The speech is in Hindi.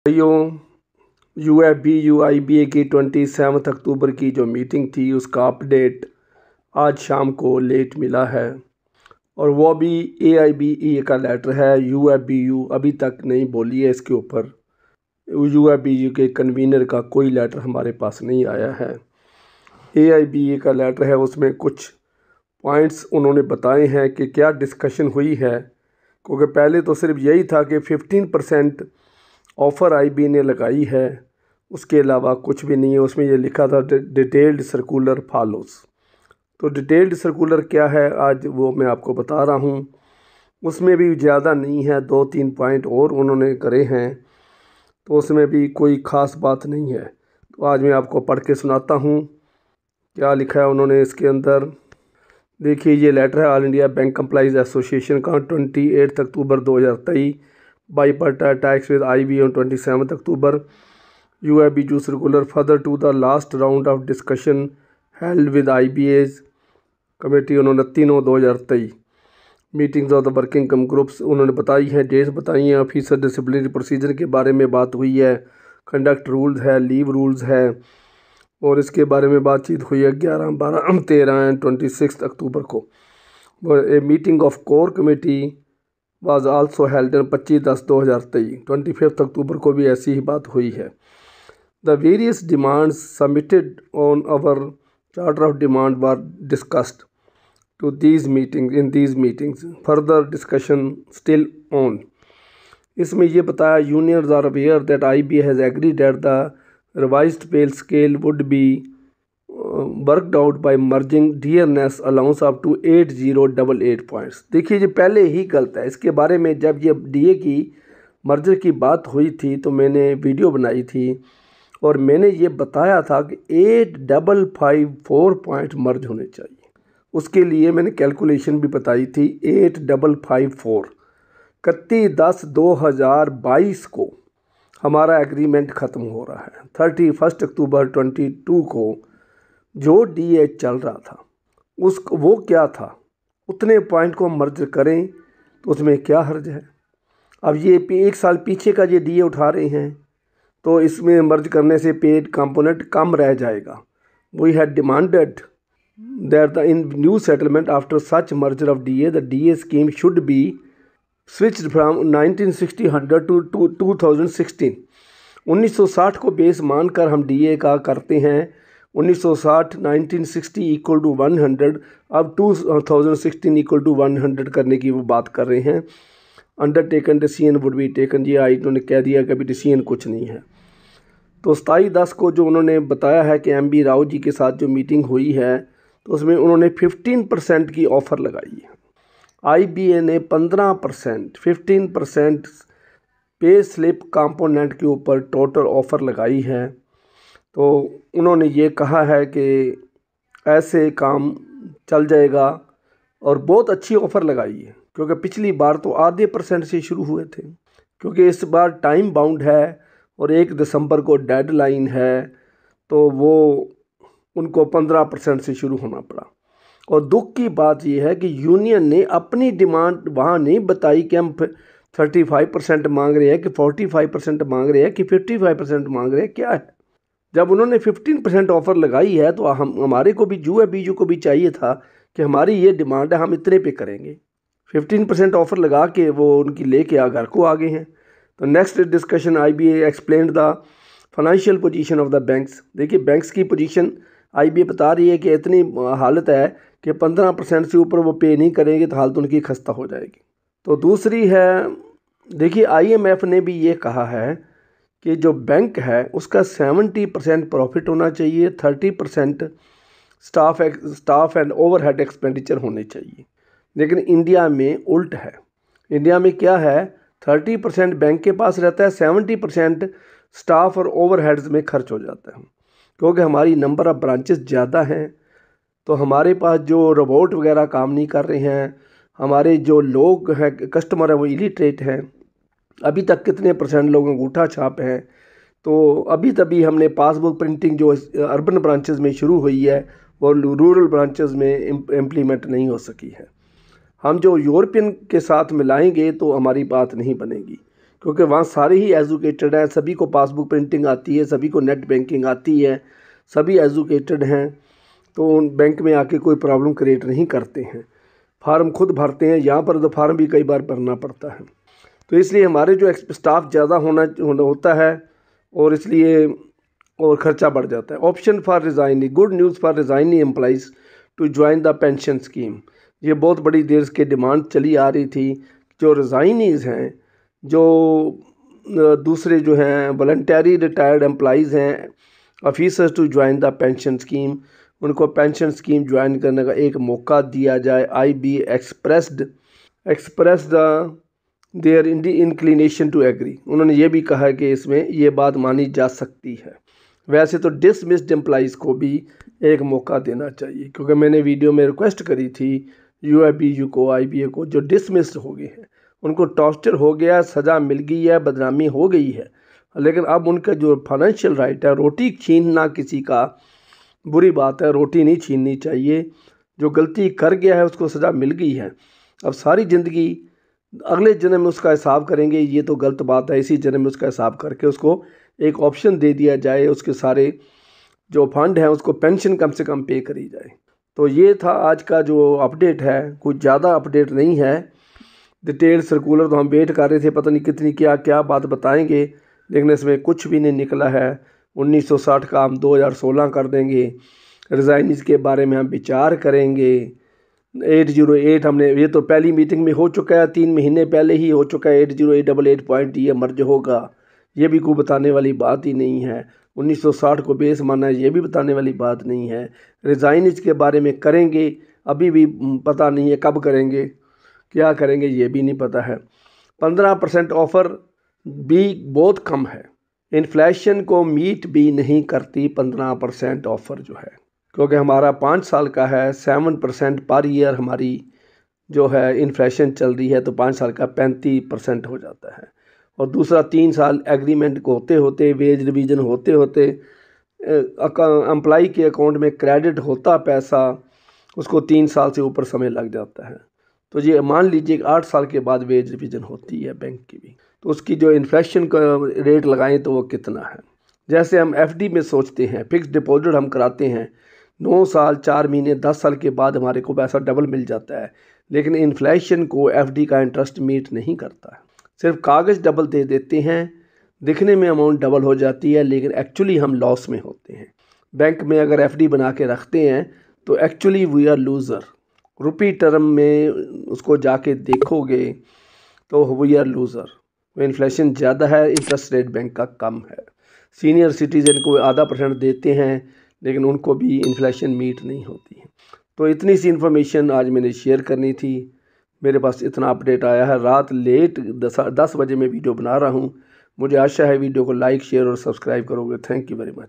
भाइयों, UFB-UIBA की 27 अक्टूबर की जो मीटिंग थी उसका अपडेट आज शाम को लेट मिला है और वो भी AIBA का लेटर है। UFBU अभी तक नहीं बोली है इसके ऊपर। UFBU के कन्वीनर का कोई लेटर हमारे पास नहीं आया है। AIBA का लेटर है, उसमें कुछ पॉइंट्स उन्होंने बताए हैं कि क्या डिस्कशन हुई है, क्योंकि पहले तो सिर्फ यही था कि 15% ऑफ़र IB ने लगाई है, उसके अलावा कुछ भी नहीं है। उसमें ये लिखा था डिटेल्ड सर्कुलर फॉलोस। तो डिटेल्ड सर्कुलर क्या है आज वो मैं आपको बता रहा हूँ। उसमें भी ज़्यादा नहीं है, 2-3 पॉइंट और उन्होंने करे हैं, तो उसमें भी कोई ख़ास बात नहीं है। तो आज मैं आपको पढ़ के सुनाता हूँ क्या लिखा है उन्होंने इसके अंदर। देखिए, ये लेटर है all India bank employees association का 28 अक्टूबर 2023, bipartite talks with IB on 27 October. UFBU circular further to the last round of discussion held with IBA's committee on 29/9/2023 meetings of the working come groups उन्होंने बताई हैं, डेट्स बताई हैं, ऑफिसर डिसिप्लिनरी प्रोसीजर के बारे में बात हुई है, कंडक्ट रूल्स है, लीव रूल्स है और इसके बारे में बातचीत हुई है 11, 12, 13 एंड 26 अक्टूबर को। A meeting of core committee was also held on 25/10/2023। 25 अक्टूबर को भी ऐसी ही बात हुई है। The various demands submitted on our charter of demand were discussed to these meetings further discussion still on। इसमें ये बताया unions are aware that IBA has agreed that the revised pay scale would be worked out by merging dearness allowance up to 8088 points। देखिए, ये पहले ही गलत है। इसके बारे में जब ये DA की मर्जर की बात हुई थी तो मैंने वीडियो बनाई थी और मैंने ये बताया था कि 8554 पॉइंट मर्ज होने चाहिए। उसके लिए मैंने कैलकुलेशन भी बताई थी। 8554 31/10/2022 को हमारा एग्रीमेंट ख़त्म हो रहा है। 31 अक्टूबर 22 को जो DA चल रहा था वो क्या था, उतने पॉइंट को मर्ज करें तो उसमें क्या हर्ज है। अब ये 1 साल पीछे का ये DA उठा रहे हैं तो इसमें मर्ज करने से पेड कंपोनेंट कम रह जाएगा। We had demanded that the in new settlement after such merger of DA, the DA scheme should be switched from 1960 to 2016। 1960 को बेस मानकर हम DA का करते हैं। 1960 1960 इक्वल टू 100, अब 2016 इक्वल टू 100 करने की वो बात कर रहे हैं। Undertaken decision would be taken. ये आई उन्होंने कह दिया कि अभी डिसीजन कुछ नहीं है। तो 27/10 को जो उन्होंने बताया है कि MB राव जी के साथ जो मीटिंग हुई है तो उसमें उन्होंने 15% की ऑफ़र लगाई है। IBA ने 15%, 15% पे स्लिप कंपोनेंट के ऊपर टोटल ऑफ़र लगाई है। तो उन्होंने ये कहा है कि ऐसे काम चल जाएगा और बहुत अच्छी ऑफ़र लगाई है, क्योंकि पिछली बार तो आधे % से शुरू हुए थे। क्योंकि इस बार टाइम बाउंड है और 1 दिसंबर को डेडलाइन है, तो वो उनको 15% से शुरू होना पड़ा। और दुख की बात यह है कि यूनियन ने अपनी डिमांड वहाँ नहीं बताई कि हम 35% मांग रहे हैं कि 45% मांग रहे हैं कि 55% मांग रहे हैं, क्या है। जब उन्होंने 15% ऑफ़र लगाई है तो हमारे को भी UFBU को भी चाहिए था कि हमारी ये डिमांड है, हम इतने पे करेंगे। 15% ऑफ़र लगा के वो उनकी लेके घर को आ गए हैं। तो next discussion IBA explain the financial position of the banks. देखिए, बैंक्स की पोजीशन IBA बता रही है कि इतनी हालत है कि 15% से ऊपर वो पे नहीं करेंगे तो हालत उनकी खस्ता हो जाएगी। तो दूसरी है, देखिए IMF ने भी ये कहा है कि जो बैंक है उसका 70% प्रॉफिट होना चाहिए, 30% स्टाफ एंड ओवरहेड एक्सपेंडिचर होने चाहिए। लेकिन इंडिया में उल्ट है। इंडिया में क्या है, 30% बैंक के पास रहता है, 70% स्टाफ और ओवरहेड्स में खर्च हो जाता है। क्योंकि हमारी नंबर ऑफ़ ब्रांचेस ज़्यादा हैं तो हमारे पास जो रोबोट वगैरह काम नहीं कर रहे हैं, हमारे जो लोग हैं कस्टमर है वो इलिटरेट हैं। अभी तक कितने % लोग अंगूठा छाप हैं। तो अभी तभी हमने पासबुक प्रिंटिंग जो अर्बन ब्रांचेस में शुरू हुई है वो रूरल ब्रांचेस में इम्प्लीमेंट नहीं हो सकी है। हम जो यूरोपियन के साथ मिलाएंगे तो हमारी बात नहीं बनेगी, क्योंकि वहाँ सारे ही एजुकेटेड हैं, सभी को पासबुक प्रिंटिंग आती है, सभी को नेट बैंकिंग आती है, सभी एजुकेटेड हैं, तो उन बैंक में आके कोई प्रॉब्लम क्रिएट नहीं करते हैं। फार्म खुद भरते हैं, यहाँ पर तो फार्म भी कई बार भरना पड़ता है। तो इसलिए हमारे जो स्टाफ ज़्यादा होता है और इसलिए और ख़र्चा बढ़ जाता है। Option for resigning, good news for resigning employees to join the pension scheme. ये बहुत बड़ी देर से डिमांड चली आ रही थी। जो रिज़ाइनीज़ हैं, जो दूसरे जो हैं वॉलंटरी रिटायर्ड एम्प्लॉइज़ हैं, officers to join the pension scheme, उनको पेंशन स्कीम ज्वाइन करने का एक मौका दिया जाए। I B expressed their inclination to agree. उन्होंने ये भी कहा कि इसमें ये बात मानी जा सकती है। वैसे तो डिसमिस्ड एम्प्लॉइज़ को भी एक मौका देना चाहिए, क्योंकि मैंने वीडियो में रिक्वेस्ट करी थी UIBU को, IBA को, जो डिसमिस्ड हो गए हैं, उनको टॉर्चर हो गया, सज़ा मिल गई है, बदनामी हो गई है, लेकिन अब उनका जो फाइनेंशियल राइट है, रोटी छीनना किसी का बुरी बात है, रोटी नहीं छीननी चाहिए। जो गलती कर गया है उसको सज़ा मिल गई है, अब सारी ज़िंदगी अगले जन्म में उसका हिसाब करेंगे, ये तो गलत बात है। इसी जन्म में उसका हिसाब करके उसको एक ऑप्शन दे दिया जाए, उसके सारे जो फंड हैं उसको पेंशन कम से कम पे करी जाए। तो ये था आज का जो अपडेट है, कुछ ज़्यादा अपडेट नहीं है। डिटेल सर्कुलर तो हम वेट कर रहे थे, पता नहीं कितनी क्या क्या बात बताएंगे, लेकिन इसमें कुछ भी नहीं निकला है। 1960 का हम 2016 कर देंगे। रिज़ाइनीज़ के बारे में हम विचार करेंगे। 808 हमने, ये तो पहली मीटिंग में हो चुका है, 3 महीने पहले ही हो चुका है। 80888 पॉइंट ये मर्ज होगा, ये भी कोई बताने वाली बात ही नहीं है। 1960 को बेस माना है, ये भी बताने वाली बात नहीं है। रिज़ाइनीज़ के बारे में करेंगे, अभी भी पता नहीं है कब करेंगे, क्या करेंगे ये भी नहीं पता है। 15% ऑफ़र भी बहुत कम है, इन्फ्लेशन को मीट भी नहीं करती 15% ऑफ़र जो है, क्योंकि हमारा 5 साल का है। 7% पर ईयर हमारी जो है इन्फ्लेशन चल रही है, तो 5 साल का 35% हो जाता है। और दूसरा 3 साल एग्रीमेंट को होते होते, वेज रिवीजन होते होते, एम्प्लॉई के अकाउंट में क्रेडिट होता पैसा, उसको 3 साल से ऊपर समय लग जाता है। तो ये मान लीजिए कि 8 साल के बाद वेज रिवीजन होती है बैंक की भी, तो उसकी जो इन्फ्लेशन का रेट लगाएं तो वो कितना है। जैसे हम FD में सोचते हैं, फिक्स डिपॉजिट हम कराते हैं, 9 साल 4 महीने 10 साल के बाद हमारे को पैसा डबल मिल जाता है, लेकिन इन्फ्लेशन को FD का इंटरेस्ट मीट नहीं करता है। सिर्फ कागज़ डबल दे देते हैं, दिखने में अमाउंट डबल हो जाती है, लेकिन एक्चुअली हम लॉस में होते हैं। बैंक में अगर FD बना के रखते हैं तो actually we are loser. Rupee term में उसको जाके देखोगे तो वी आर लूज़र। इन्फ्लेशन ज़्यादा है, इंटरेस्ट रेट बैंक का कम है। सीनियर सिटीज़न को 0.5% देते हैं, लेकिन उनको भी इन्फ्लेशन मीट नहीं होती है। तो इतनी सी इन्फॉर्मेशन आज मैंने शेयर करनी थी। मेरे पास इतना अपडेट आया है, रात लेट 10 बजे मैं वीडियो बना रहा हूँ। मुझे आशा है वीडियो को लाइक, शेयर और सब्सक्राइब करोगे। Thank you very much.